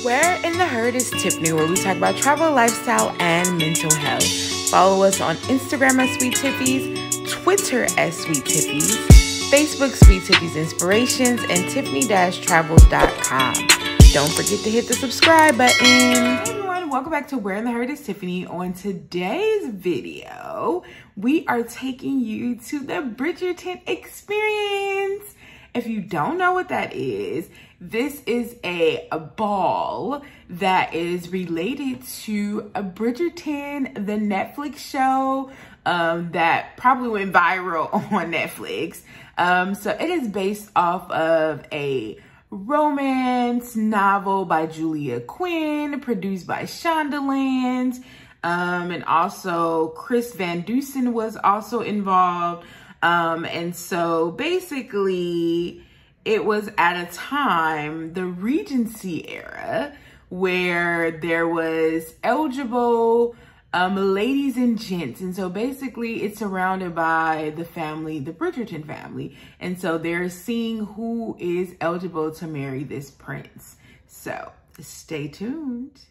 Where in the Herd is Tiffany, where we talk about travel, lifestyle, and mental health. Follow us on Instagram at Sweet Tiffies, Twitter at Sweet Tiffies, Facebook Sweet Tiffies Inspirations, and Tiffany-travels.com. Don't forget to hit the subscribe button. Hey everyone, welcome back to Where in the Herd is Tiffany. On today's video, we are taking you to the Bridgerton Experience. If you don't know what that is, this is a ball that is related to a Bridgerton, the Netflix show that probably went viral on Netflix. So it is based off of a romance novel by Julia Quinn, produced by Shondaland, and also Chris Van Dusen was also involved. And so basically it was at a time, the Regency era, where there was eligible ladies and gents. And so basically it's surrounded by the family, the Bridgerton family. And so they're seeing who is eligible to marry this prince. So stay tuned.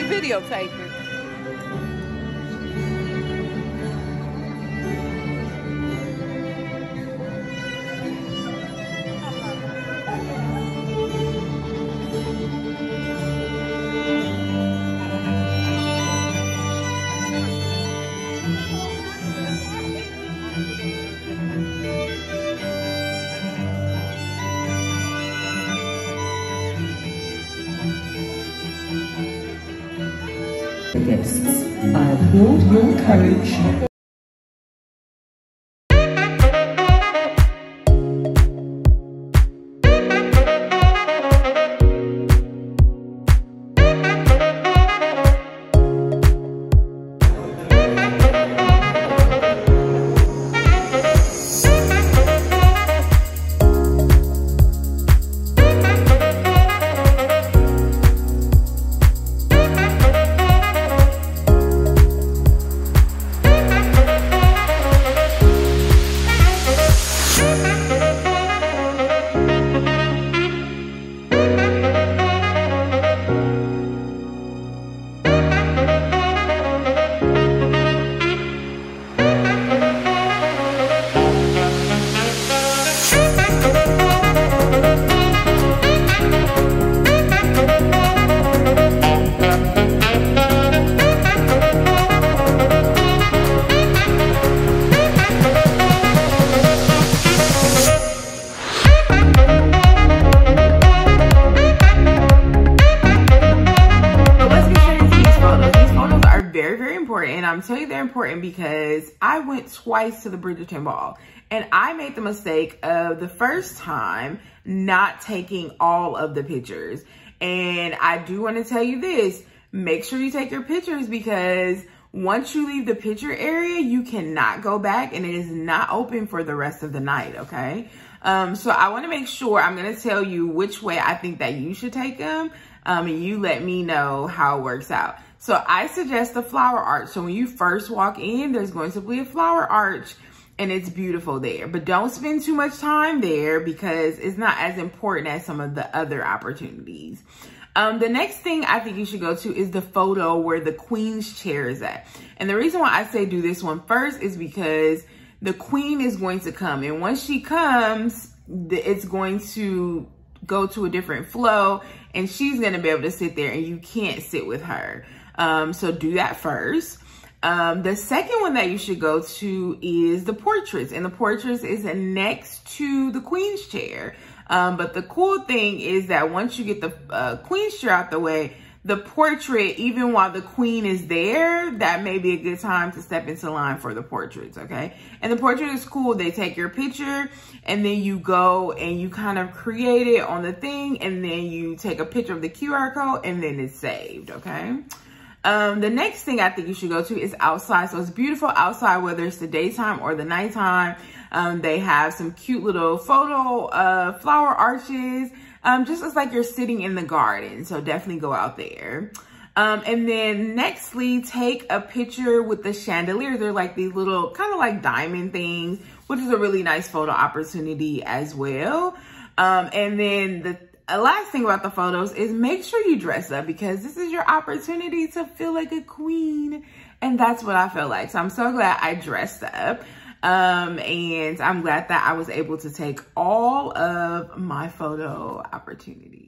Videotaping. Guests, I applaud your courage. And I'm telling you they're important because I went twice to the Bridgerton Ball And I made the mistake of the first time not taking all of the pictures. And I do want to tell you this, make sure you take your pictures, because once you leave the picture area, you cannot go back, and it is not open for the rest of the night, okay? So I want to make sure, I'm going to tell you which way I think that you should take them, and you let me know how it works out. So I suggest the flower arch. So when you first walk in, there's going to be a flower arch, and it's beautiful there. But don't spend too much time there because it's not as important as some of the other opportunities. The next thing I think you should go to is the photo where the queen's chair is at. And the reason why I say do this one first is because the queen is going to come. And once she comes, it's going to go to a different flow, and she's going to be able to sit there, and you can't sit with her. So do that first. The second one that you should go to is the portraits, and the portraits is next to the queen's chair. But the cool thing is that once you get the queen's chair out the way, the portrait, even while the queen is there, that may be a good time to step into line for the portraits, okay? And the portrait is cool. They take your picture, and then you go and you kind of create it on the thing, and then you take a picture of the QR code, and then it's saved, okay? The next thing I think you should go to is outside. So it's beautiful outside, whether it's the daytime or the nighttime. They have some cute little photo flower arches. Just looks like you're sitting in the garden. So definitely go out there. And then nextly, take a picture with the chandeliers. They're like these little kind of like diamond things, which is a really nice photo opportunity as well. And then the last thing about the photos is make sure you dress up, because this is your opportunity to feel like a queen. And that's what I feel like. So I'm so glad I dressed up. And I'm glad that I was able to take all of my photo opportunities.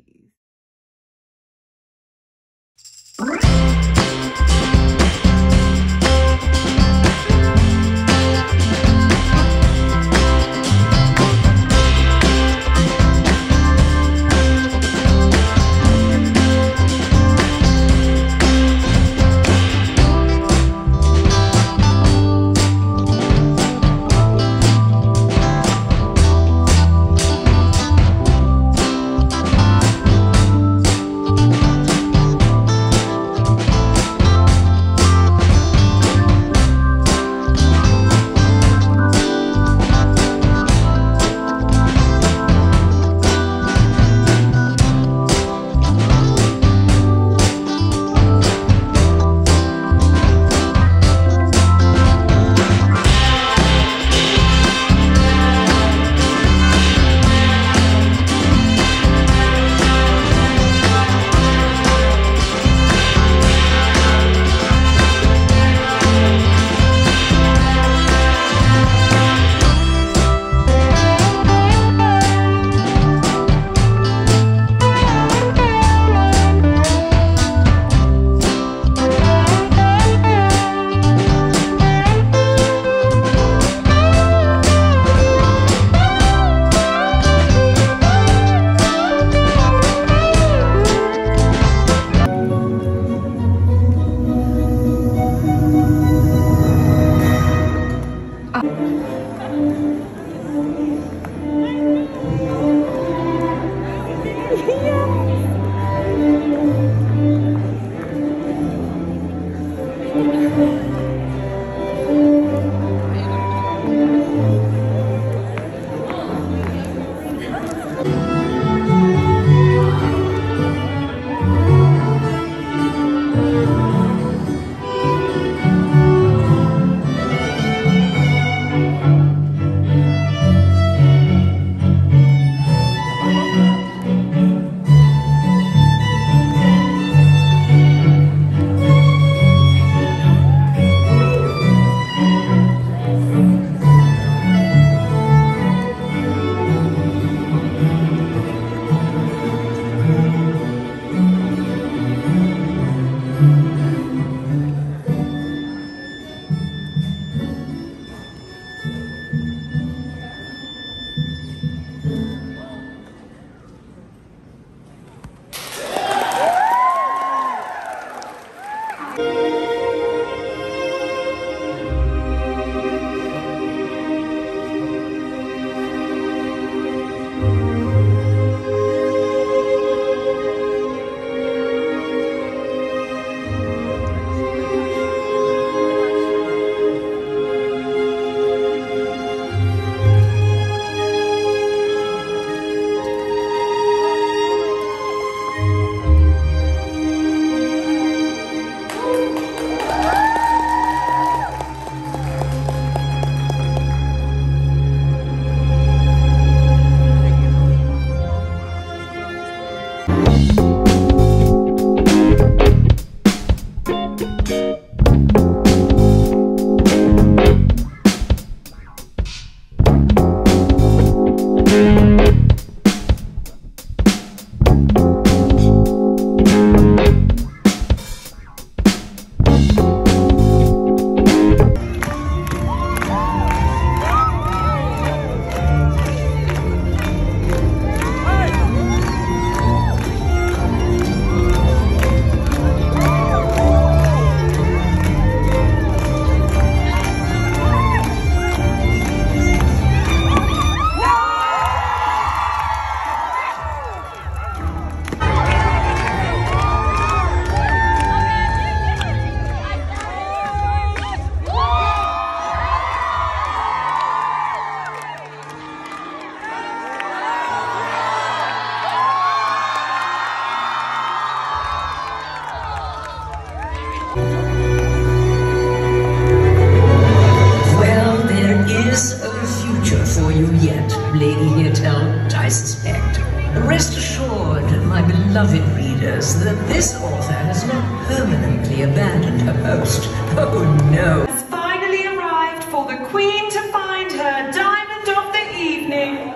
Rest assured, my beloved readers, that this author has not permanently abandoned her post. Oh no. Has finally arrived for the Queen to find her diamond of the evening.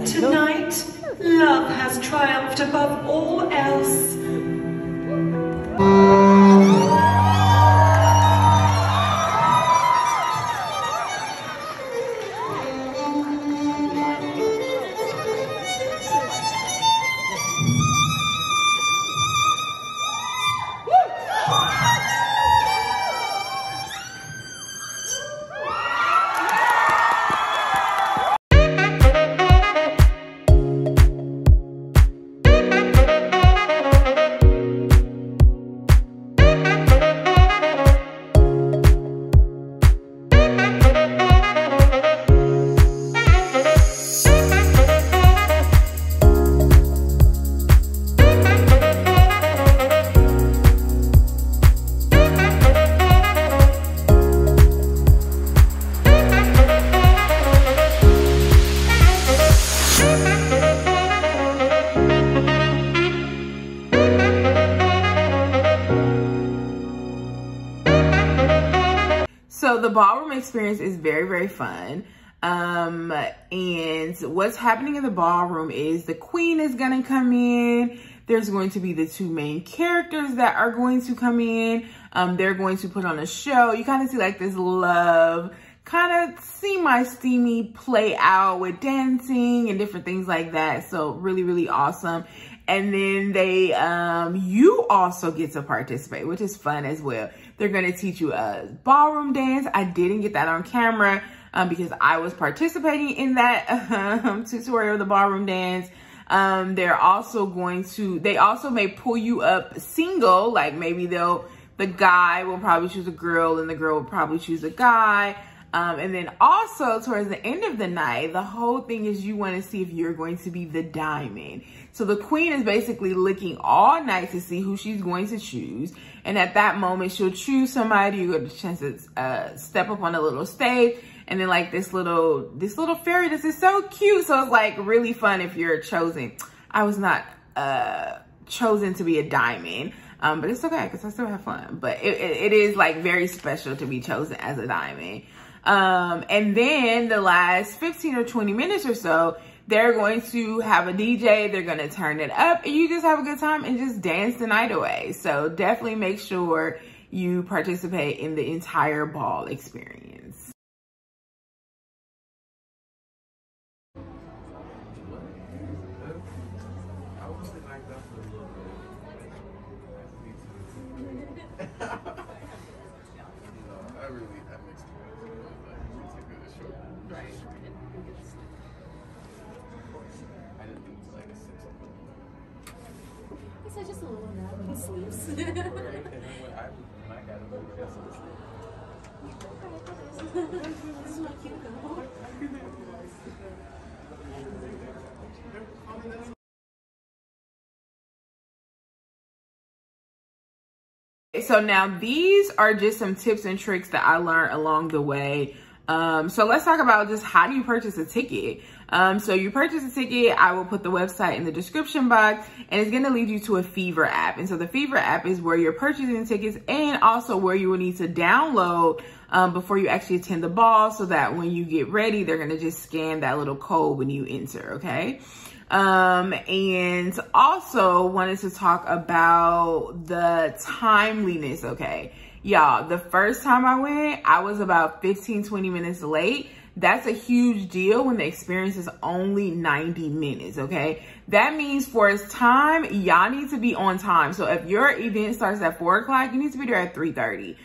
Tonight, love has triumphed above all else. So the ballroom experience is very, very fun. And what's happening in the ballroom is the queen is going to come in. There's going to be the two main characters that are going to come in. They're going to put on a show. You kind of see like this love, kind of semi-steamy play out with dancing and different things like that. So really, really awesome. And then they, you also get to participate, which is fun as well. They're going to teach you a ballroom dance. I didn't get that on camera because I was participating in that tutorial of the ballroom dance. They're also going to, they also may pull you up single, like maybe the guy will probably choose a girl and the girl will probably choose a guy. And then also towards the end of the night, the whole thing is you want to see if you're going to be the diamond. So the queen is basically looking all night to see who she's going to choose. And at that moment, she'll choose somebody. You get a chance to step up on a little stage. And then like this little fairy, this is so cute. So it's like really fun if you're chosen. I was not chosen to be a diamond. But it's okay because I still have fun. But it is like very special to be chosen as a diamond. And then the last 15 or 20 minutes or so, they're going to have a DJ. They're going to turn it up and you just have a good time and just dance the night away. So definitely make sure you participate in the entire ball experience. So just a little nap and sleeps. Right, and then when I got him, this is my cute girl. So now these are just some tips and tricks that I learned along the way. So let's talk about just how do you purchase a ticket. So you purchase a ticket, I will put the website in the description box, and it's gonna lead you to a Fever app. And so the Fever app is where you're purchasing tickets and also where you will need to download before you actually attend the ball, so that when you get ready, they're gonna just scan that little code when you enter, okay? And also wanted to talk about the timeliness, okay? Y'all, the first time I went, I was about 15-20 minutes late. That's a huge deal when the experience is only 90 minutes, okay? That means for its time, y'all need to be on time. So if your event starts at 4 o'clock, you need to be there at 3:30.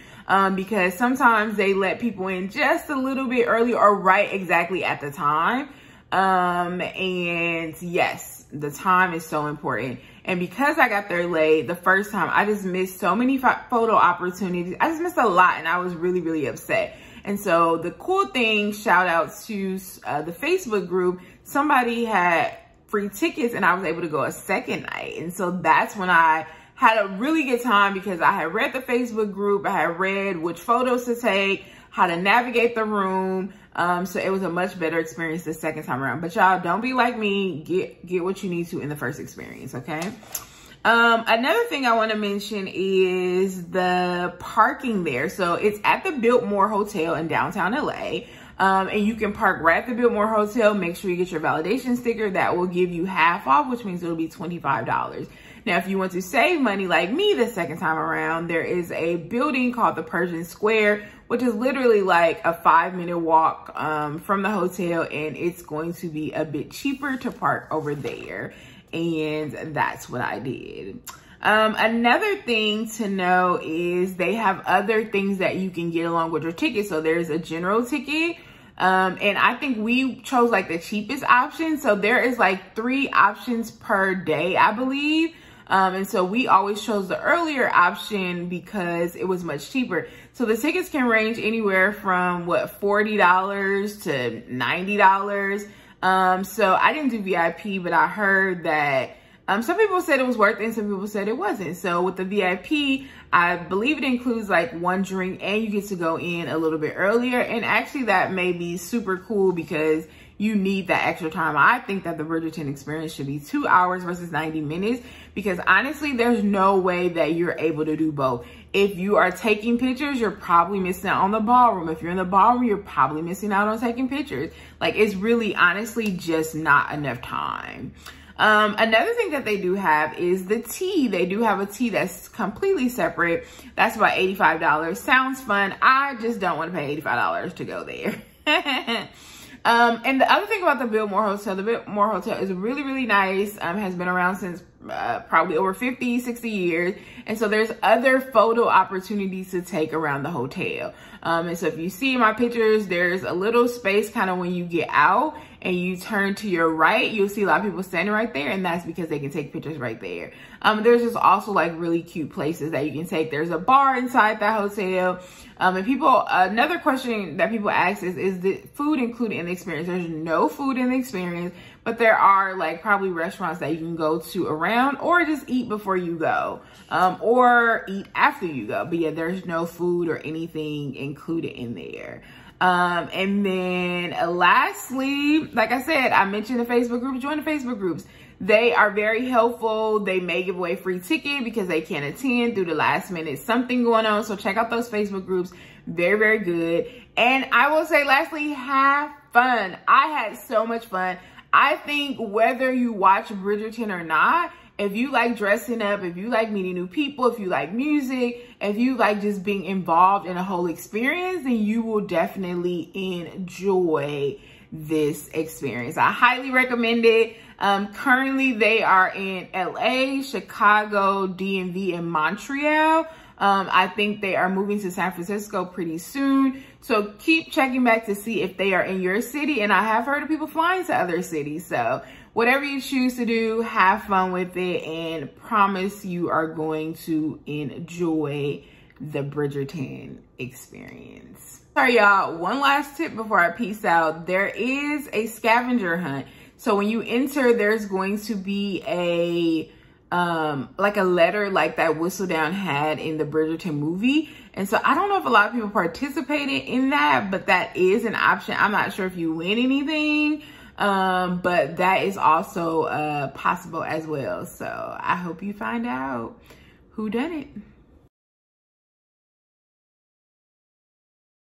Because sometimes they let people in just a little bit early or right exactly at the time. And yes, the time is so important. And because I got there late the first time, I just missed so many photo opportunities. I just missed a lot, and I was really, really upset. And so the cool thing, shout out to the Facebook group, somebody had free tickets and I was able to go a second night. And so that's when I had a really good time, because I had read the Facebook group, I had read which photos to take, how to navigate the room. So it was a much better experience the second time around. But y'all, don't be like me. Get what you need to in the first experience, okay? Another thing I want to mention is the parking there. So it's at the Biltmore Hotel in downtown LA. And you can park right at the Biltmore Hotel. Make sure you get your validation sticker. That will give you half off, which means it'll be $25. Now, if you want to save money like me the second time around, there is a building called the Persian Square, which is literally like a 5-minute walk from the hotel, and it's going to be a bit cheaper to park over there. And that's what I did. Another thing to know is they have other things that you can get along with your ticket. So there's a general ticket. And I think we chose like the cheapest option. So there is like 3 options per day, I believe. And so we always chose the earlier option because it was much cheaper. So the tickets can range anywhere from what, $40 to $90. So I didn't do VIP, but I heard that some people said it was worth it and some people said it wasn't. So with the VIP, I believe it includes like 1 drink and you get to go in a little bit earlier. And actually that may be super cool because you need that extra time. I think that the Bridgerton experience should be 2 hours versus 90 minutes, because honestly, there's no way that you're able to do both. If you are taking pictures, you're probably missing out on the ballroom. If you're in the ballroom, you're probably missing out on taking pictures. Like, it's really honestly just not enough time. Another thing that they do have is the tea. They do have a tea that's completely separate. That's about $85. Sounds fun. I just don't want to pay $85 to go there. And the other thing about the Biltmore Hotel, the Biltmore Hotel is really, really nice. Has been around since probably over 50, 60 years. And so there's other photo opportunities to take around the hotel. And so if you see in my pictures, there's a little space kind of when you get out and you turn to your right, you'll see a lot of people standing right there, and that's because they can take pictures right there. There's just also like really cute places that you can take. There's a bar inside that hotel. And people, another question that people ask is the food included in the experience? There's no food in the experience, but there are like probably restaurants that you can go to around or just eat before you go, or eat after you go. But yeah, there's no food or anything included in there. And then lastly, like I said, I mentioned the Facebook groups. Join the Facebook groups. They are very helpful. They may give away free ticket because they can't attend through the last minute, something going on. So check out those Facebook groups. Very, very good. And I will say lastly, have fun. I had so much fun. I think whether you watch Bridgerton or not, if you like dressing up, if you like meeting new people, if you like music, if you like just being involved in a whole experience, then you will definitely enjoy this experience. I highly recommend it. Currently they are in LA, Chicago, DMV, and Montreal. I think they are moving to San Francisco pretty soon. So keep checking back to see if they are in your city. And I have heard of people flying to other cities. So whatever you choose to do, have fun with it, and promise you are going to enjoy the Bridgerton experience. Sorry, y'all. One last tip before I peace out. There is a scavenger hunt. So when you enter, there's going to be a like a letter like that Whistledown had in the Bridgerton movie. And so I don't know if a lot of people participated in that, but that is an option. I'm not sure if you win anything, but that is also possible as well. So I hope you find out who done it.